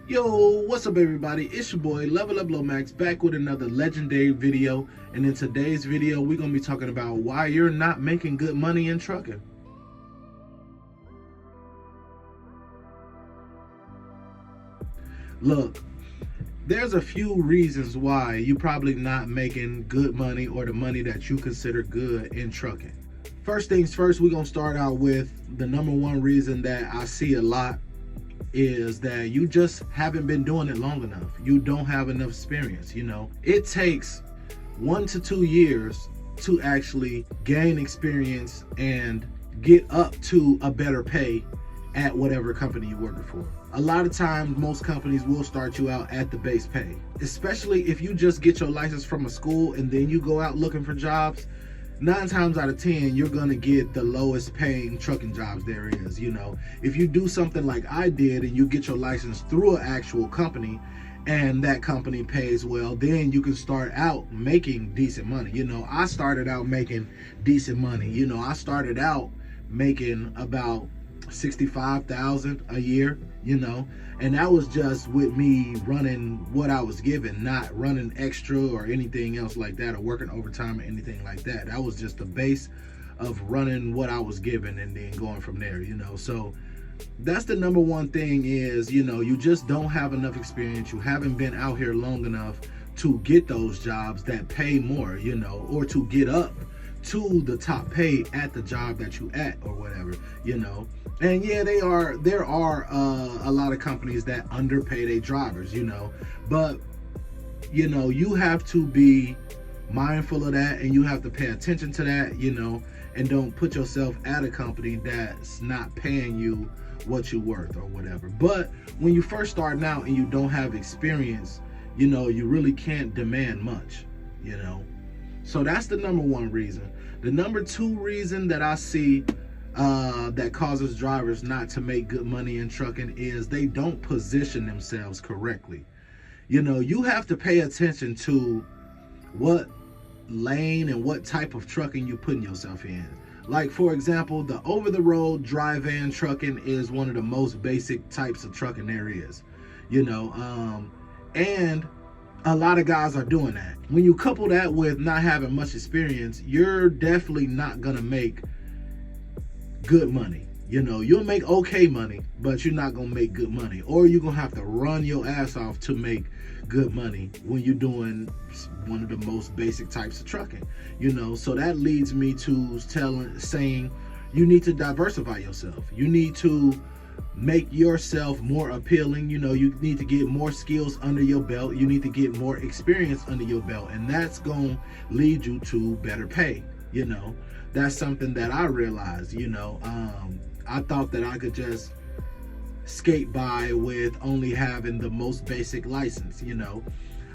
Yo, what's up everybody? It's your boy Level Up Lomax back with another legendary video. And in today's video, we're going to be talking about why you're not making good money in trucking. Look, there's a few reasons why you're probably not making good money or the money that you consider good in trucking. First things first, we're going to start out with the number one reason that I see a lot is that you just haven't been doing it long enough. You don't have enough experience. It takes 1 to 2 years to actually gain experience and get up to a better pay at whatever company you're working for. A lot of times, most companies will start you out at the base pay, especially if you just get your license from a school and then you go out looking for jobs. 9 times out of 10, you're gonna get the lowest paying trucking jobs there is. If you do something like I did and you get your license through an actual company and that company pays well, then you can start out making decent money. I started out making decent money. I started out making about $65,000 a year, and that was just with me running what I was given, not running extra or anything else like that, or working overtime or anything like that. That was just the base of running what I was given and then going from there. So that's the number one thing is, you just don't have enough experience. You haven't been out here long enough to get those jobs that pay more, or to get up to the top pay at the job that you at or whatever. And yeah, there are a lot of companies that underpay their drivers, but you have to be mindful of that, and you have to pay attention to that, and don't put yourself at a company that's not paying you what you're worth or whatever. But when you first starting out and you don't have experience, you really can't demand much, So that's the number one reason. The number two reason that I see that causes drivers not to make good money in trucking is they don't position themselves correctly. You have to pay attention to what lane and what type of trucking you're putting yourself in. Like, for example, the over-the-road dry van trucking is one of the most basic types of trucking there is, and a lot of guys are doing that. When you couple that with not having much experience, you're definitely not gonna make good money. You'll make okay money, but you're not gonna make good money, or you're gonna have to run your ass off to make good money when you're doing one of the most basic types of trucking. So that leads me to saying you need to diversify yourself. You need to make yourself more appealing. You need to get more skills under your belt. You need to get more experience under your belt, and that's going to lead you to better pay. That's something that I realized. I thought that I could just skate by with only having the most basic license.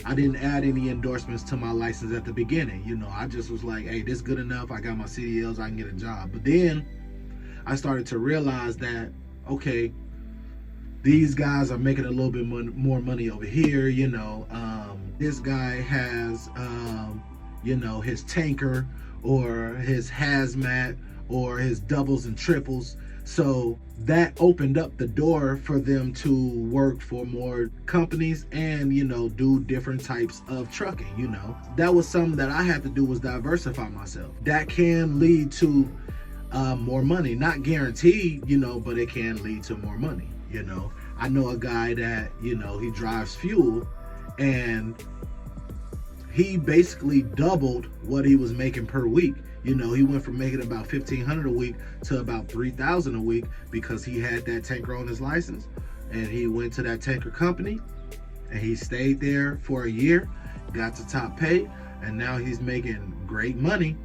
I didn't add any endorsements to my license at the beginning. I just was like, hey, this good enough. I got my CDLs, I can get a job. But then I started to realize that, okay, these guys are making a little bit more money over here. This guy has his tanker or his hazmat or his doubles and triples. So that opened up the door for them to work for more companies and, do different types of trucking. That was something that I had to do, was diversify myself. That can lead to more money, not guaranteed, but it can lead to more money. I know a guy that, he drives fuel, and he basically doubled what he was making per week. He went from making about $1,500 a week to about $3,000 a week because he had that tanker on his license, and he went to that tanker company and he stayed there for a year, got to top pay, and now he's making great money,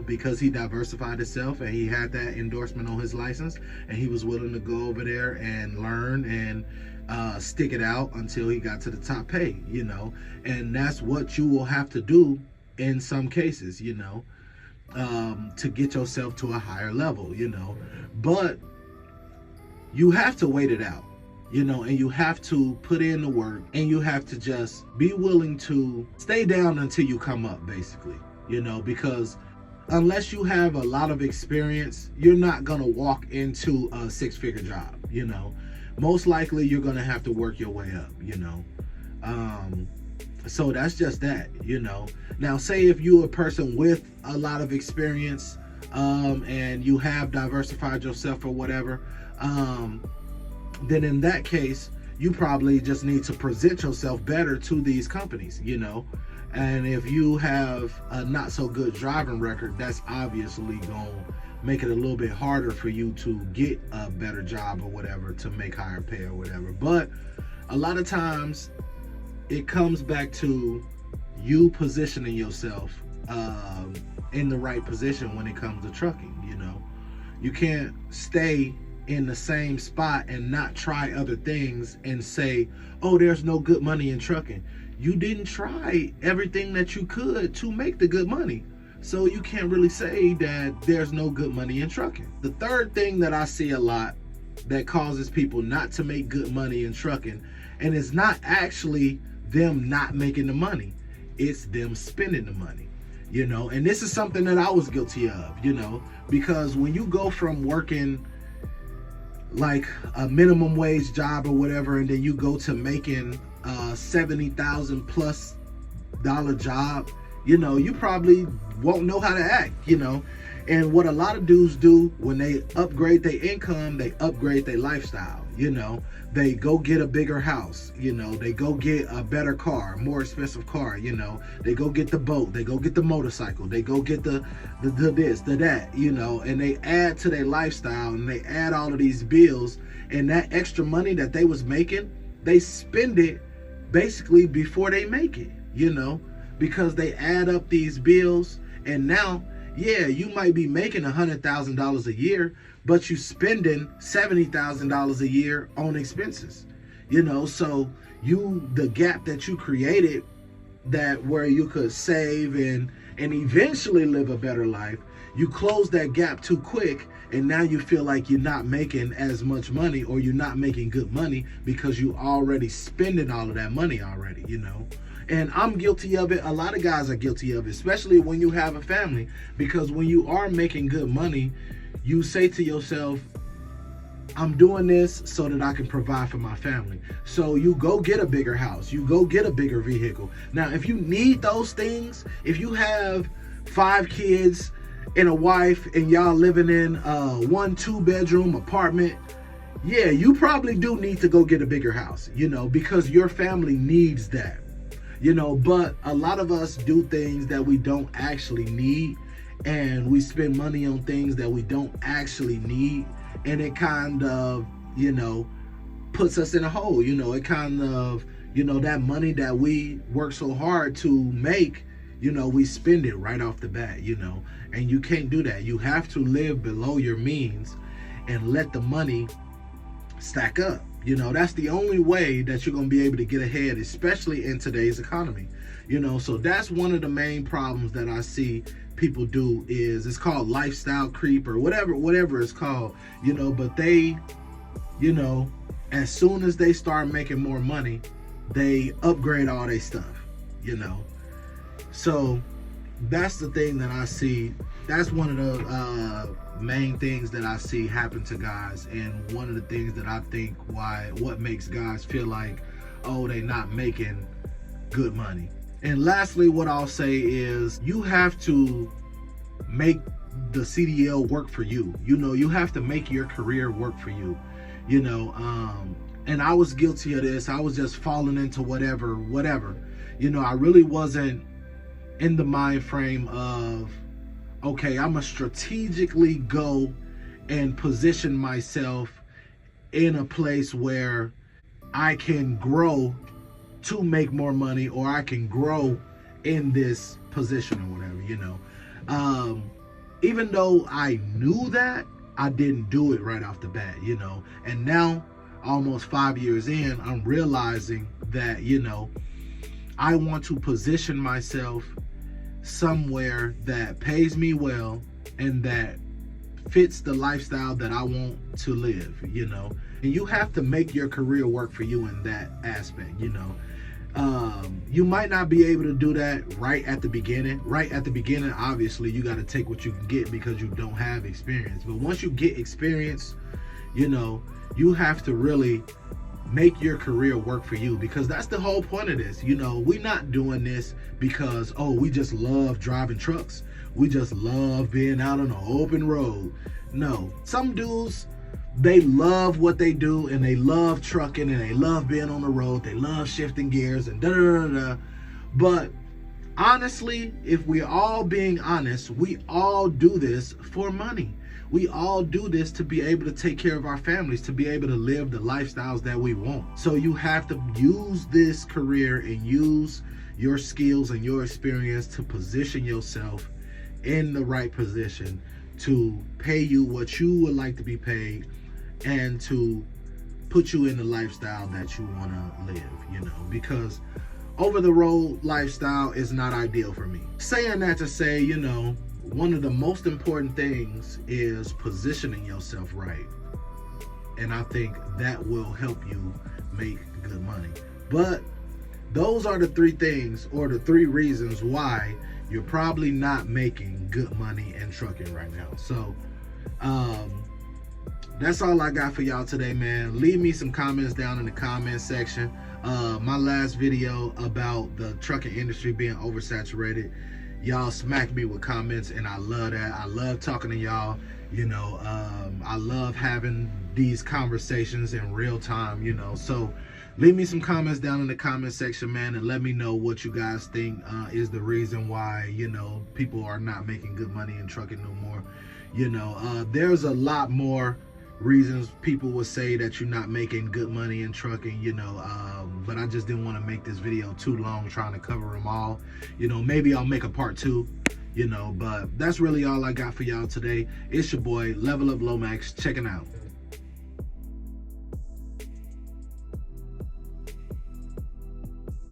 because he diversified himself and he had that endorsement on his license, and he was willing to go over there and learn and stick it out until he got to the top pay, and that's what you will have to do in some cases, to get yourself to a higher level, but you have to wait it out, and you have to put in the work, and you have to just be willing to stay down until you come up, basically, because unless you have a lot of experience, you're not gonna walk into a 6-figure job, most likely you're going to have to work your way up, so that's just that, Now, say if you're a person with a lot of experience, and you have diversified yourself or whatever, then in that case, you probably just need to present yourself better to these companies, And if you have a not so good driving record, that's obviously going to make it a little bit harder for you to get a better job or whatever, to make higher pay or whatever. But a lot of times it comes back to you positioning yourself in the right position when it comes to trucking. You can't stay in the same spot and not try other things and say, oh, there's no good money in trucking. You didn't try everything that you could to make the good money. So you can't really say that there's no good money in trucking. The third thing that I see a lot that causes people not to make good money in trucking, and it's not actually them not making the money, it's them spending the money. And this is something that I was guilty of, because when you go from working like a minimum wage job or whatever, and then you go to making a $70,000 plus job, you probably won't know how to act, And what a lot of dudes do when they upgrade their income, they upgrade their lifestyle, They go get a bigger house, They go get a better car, more expensive car, They go get the boat, they go get the motorcycle, they go get the this, the that, And they add to their lifestyle, and they add all of these bills, and that extra money that they was making, they spend it basically before they make it, because they add up these bills. And now, yeah, you might be making $100,000 a year, but you spending $70,000 a year on expenses, so the gap that you created, that where you could save and eventually live a better life, you close that gap too quick, and now you feel like you're not making as much money, or you're not making good money because you already spending all of that money already, And I'm guilty of it. A lot of guys are guilty of it, especially when you have a family, because when you are making good money, you say to yourself, I'm doing this so that I can provide for my family. So you go get a bigger house, you go get a bigger vehicle. Now, if you need those things, if you have 5 kids and a wife, and y'all living in a 1-2 bedroom apartment, yeah, you probably do need to go get a bigger house, because your family needs that. But a lot of us do things that we don't actually need, and we spend money on things that we don't actually need, and it kind of, puts us in a hole. It kind of, that money that we work so hard to make, we spend it right off the bat, and you can't do that. You have to live below your means and let the money stack up. That's the only way that you're going to be able to get ahead, especially in today's economy. So that's one of the main problems that I see people do, is it's called lifestyle creep or whatever it's called, but they, as soon as they start making more money, they upgrade all their stuff, So that's the thing that I see. That's one of the main things that I see happen to guys, and one of the things that I think what makes guys feel like, oh, they not making good money. And lastly, what I'll say is, you have to make the CDL work for you. You have to make your career work for you. And I was guilty of this. I was just falling into whatever. I really wasn't in the mind frame of, okay, I'm gonna strategically go and position myself in a place where I can grow to make more money, or I can grow in this position or whatever, even though I knew that, I didn't do it right off the bat, and now almost 5 years in, I'm realizing that, I want to position myself somewhere that pays me well and that fits the lifestyle that I want to live, and you have to make your career work for you in that aspect. You might not be able to do that right at the beginning. Obviously you got to take what you can get because you don't have experience, but once you get experience, You know, you have to really make your career work for you, because that's the whole point of this. You know, we're not doing this because, oh, we just love driving trucks. We just love being out on the open road. No, some dudes, they love what they do, and they love trucking, and they love being on the road. They love shifting gears and da-da-da-da. But honestly, if we're all being honest, we all do this for money. We all do this to be able to take care of our families, to be able to live the lifestyles that we want. So you have to use this career and use your skills and your experience to position yourself in the right position to pay you what you would like to be paid, and to put you in the lifestyle that you want to live, you know, because over the road lifestyle is not ideal for me. Saying that to say, you know, one of the most important things is positioning yourself right. And I think that will help you make good money. But those are the three things, or the three reasons why you're probably not making good money in trucking right now. So, that's all I got for y'all today, man. Leave me some comments down in the comment section. My last video about the trucking industry being oversaturated, y'all smacked me with comments, and I love that. I love talking to y'all. You know, I love having these conversations in real time, you know. So leave me some comments down in the comment section, man, and let me know what you guys think is the reason why, you know, people are not making good money in trucking no more. You know, there's a lot more reasons people would say that you're not making good money in trucking, you know, but I just didn't want to make this video too long trying to cover them all. You know, maybe I'll make a part 2, you know, but that's really all I got for y'all today. It's your boy Level Up Lomax, checking out.